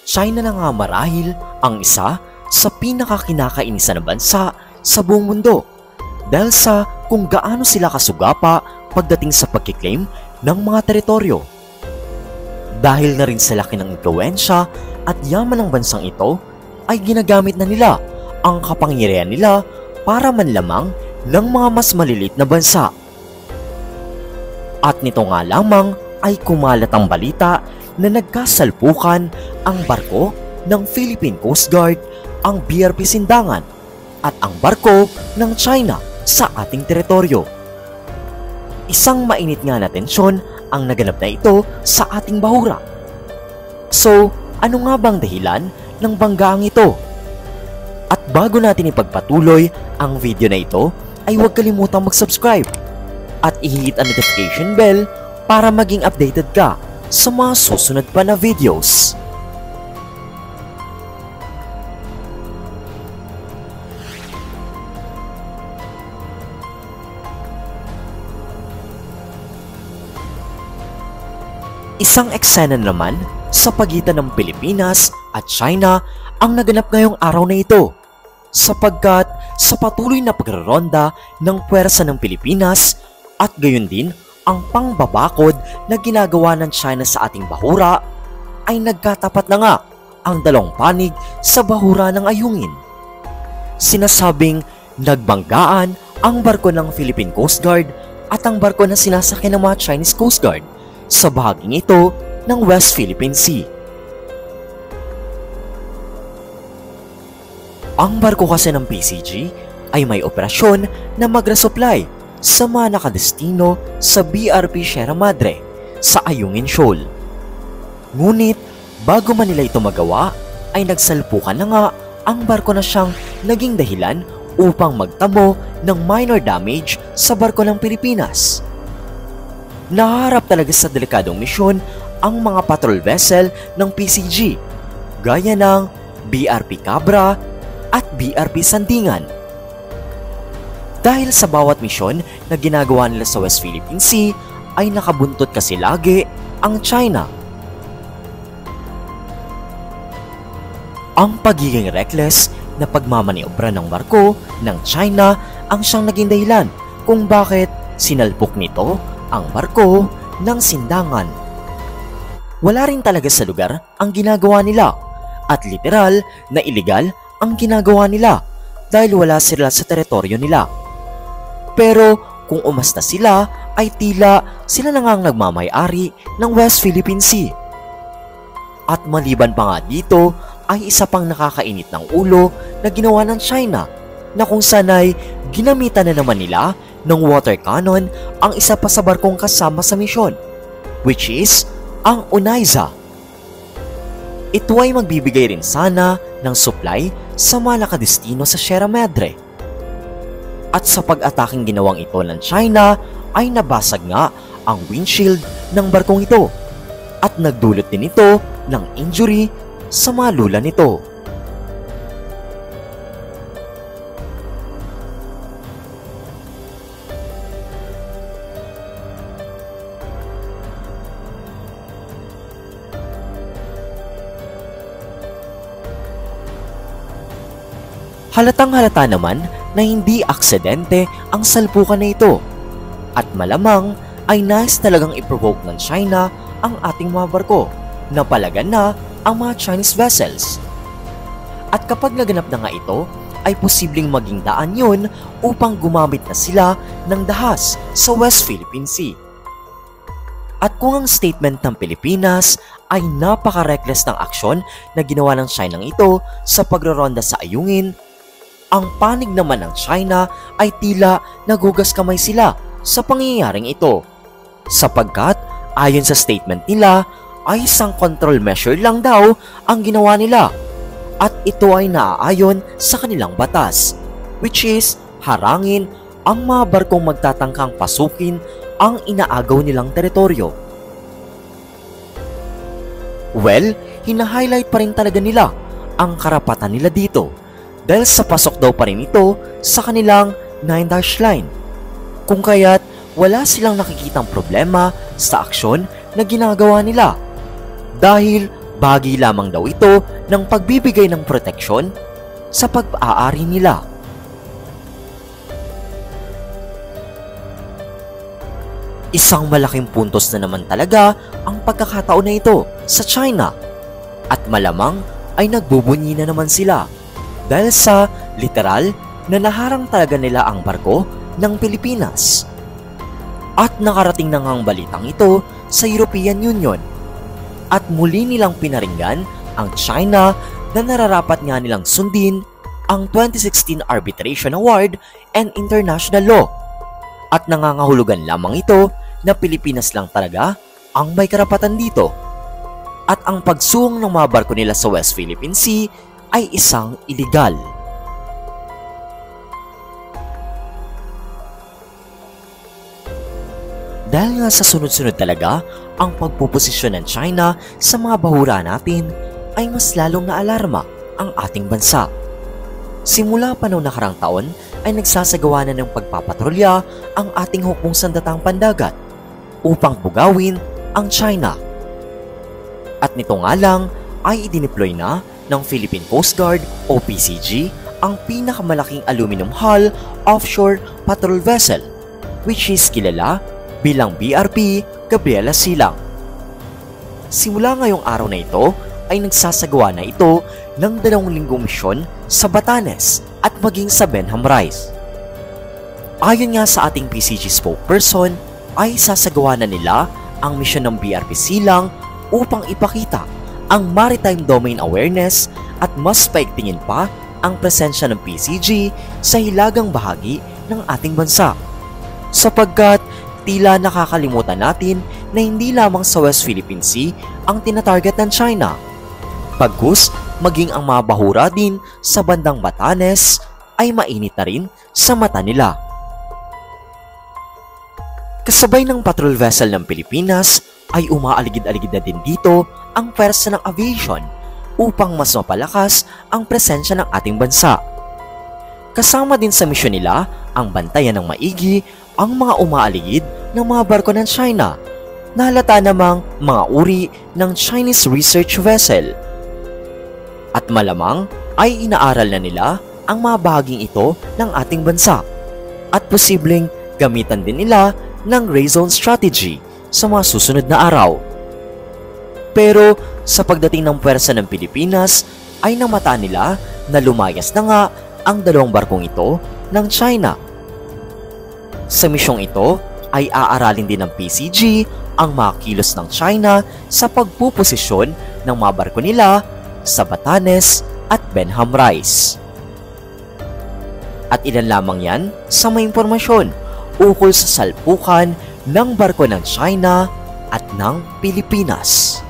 China na nga marahil ang isa sa pinakakinakainisan na bansa sa buong mundo dahil sa kung gaano sila kasugapa pagdating sa pagkiklaim ng mga teritoryo. Dahil na rin sa laki ng impluwensya at yaman ng bansang ito, ay ginagamit na nila ang kapangyarihan nila para manlamang ng mga mas malilit na bansa. At nito nga lamang ay kumalat ang balita na nagkasalpukan ang barko ng Philippine Coast Guard, ang BRP Sindangan, at ang barko ng China sa ating teritoryo. Isang mainit nga na tensyon ang naganap na ito sa ating bahura. So, ano nga bang dahilan ng banggaang ito? At bago natin ipagpatuloy ang video na ito, ay huwag kalimutang mag-subscribe at i-hit ang notification bell para maging updated ka sa mga susunod pa na videos. Isang eksena naman sa pagitan ng Pilipinas at China ang naganap ngayong araw na ito, sapagkat sa patuloy na pagreronda ng puwersa ng Pilipinas at gayon din ang pangbabakod na ginagawa ng China sa ating bahura, ay nagkatapat na nga ang dalawang panig sa bahura ng Ayungin. Sinasabing nagbanggaan ang barko ng Philippine Coast Guard at ang barko na sinasakyan ng mga Chinese Coast Guard sa bahaging ito ng West Philippine Sea. Ang barko kasi ng PCG ay may operasyon na mag-resupply sa mga nakadestino sa BRP Sierra Madre sa Ayungin Shoal. Ngunit bago man nila ito magawa ay nagsalpukan na nga ang barko na siyang naging dahilan upang magtamo ng minor damage sa barko ng Pilipinas. Naharap talaga sa delikadong misyon ang mga patrol vessel ng PCG gaya ng BRP Cabra at BRP Sandingan. Dahil sa bawat misyon na ginagawa nila sa West Philippine Sea ay nakabuntot kasi lagi ang China. Ang pagiging reckless na pagmamaniobra ng barko ng China ang siyang naging dahilan kung bakit sinalpok nito ang barko ng Sindangan. Wala rin talaga sa lugar ang ginagawa nila at literal na illegal ang ginagawa nila dahil wala sila sa teritoryo nila. Pero kung umasta sila ay tila sila na nga ang nagmamay-ari ng West Philippine Sea. At maliban pa nga dito ay isa pang nakakainit ng ulo na ginawa ng China na kung saan ay ginamitan na naman nila ng water cannon ang isa pa sa barkong kasama sa misyon, which is ang Onaiza. Ito ay magbibigay rin sana ng supply sa mga nakadestino sa Sierra Madre. At sa pag-ataking ginawang ito ng China ay nabasag nga ang windshield ng barkong ito at nagdulot din ito ng injury sa mga lula nito. Halatang-halata naman na hindi aksidente ang salpukan na ito at malamang ay nais talagang i-provoke ng China ang ating mga barko na palagan na ang mga Chinese vessels. At kapag naganap na nga ito, ay posibleng maging daan yun upang gumamit na sila ng dahas sa West Philippine Sea. At kung ang statement ng Pilipinas ay napaka-reckless ng aksyon na ginawa ng China ito sa pagroronda sa Ayungin, ang panig naman ng China ay tila nagugas kamay sila sa pangyayaring ito, sapagkat ayon sa statement nila ay isang control measure lang daw ang ginawa nila at ito ay naaayon sa kanilang batas, which is harangin ang mga barkong magtatangkang pasukin ang inaagaw nilang teritoryo. Well, hina-highlight pa rin talaga nila ang karapatan nila dito dahil sa pasok daw pa rin ito sa kanilang 9-dash line. Kung kaya't wala silang nakikitang problema sa aksyon na ginagawa nila dahil Bahagi lamang daw ito ng pagbibigay ng proteksyon sa pag-aari nila. Isang malaking puntos na naman talaga ang pagkakataon na ito sa China at malamang ay nagbubunyi na naman sila dahil sa literal na naharang talaga nila ang barko ng Pilipinas. At nakarating na ngang balitang ito sa European Union at muli nilang pinaringgan ang China na nararapat nga nilang sundin ang 2016 Arbitration Award and International Law at nangangahulugan lamang ito na Pilipinas lang talaga ang may karapatan dito at ang pagsuong ng mga barko nila sa West Philippine Sea ay isang illegal. Dahil nga sa sunod-sunod talaga ang pagpuposisyon ng China sa mga bahura natin ay mas lalong naalarma ang ating bansa. Simula pa noong nakarang taon ay nagsasagawa na ng pagpapatrolya ang ating hukbong sandatang pandagat upang bugawin ang China. At nito nga lang ay idineploy na ng Philippine Coast Guard o PCG ang pinakamalaking aluminum hull offshore patrol vessel which is kilala bilang BRP Gabriela Silang. Simula ngayong araw na ito ay nagsasagawa na ito ng 2 linggong misyon sa Batanes at maging sa Benham Rise. Ayon nga sa ating PCG spokesperson ay sasagawa na nila ang misyon ng BRP Silang upang ipakita ang maritime domain awareness at mas paigtingin pa ang presensya ng PCG sa hilagang bahagi ng ating bansa. Sapagkat tila nakakalimutan natin na hindi lamang sa West Philippine Sea ang tinatarget ng China. Bagkus, maging ang mga bahura din sa bandang Batanes ay mainit na rin sa mata nila. Kasabay ng patrol vessel ng Pilipinas ay umaaligid-aligid na din dito ang pwersa ng aviation upang mas mapalakas ang presensya ng ating bansa. Kasama din sa misyon nila ang bantayan ng maigi ang mga umaaligid ng mga barko ng China na halata namang mga uri ng Chinese research vessel. At malamang ay inaaral na nila ang mga bahaging ito ng ating bansa at posibleng gamitan din nila ng gray zone strategy sa mga susunod na araw. Pero sa pagdating ng pwersa ng Pilipinas ay namata nila na lumayas na nga ang 2 barkong ito ng China. Sa misyong ito ay aaralin din ng PCG ang mga kilos ng China sa pagpuposisyon ng mga barko nila sa Batanes at Benham Rise. At ilan lamang yan sa mga impormasyon ukol sa salpukan ng barko ng China at ng Pilipinas.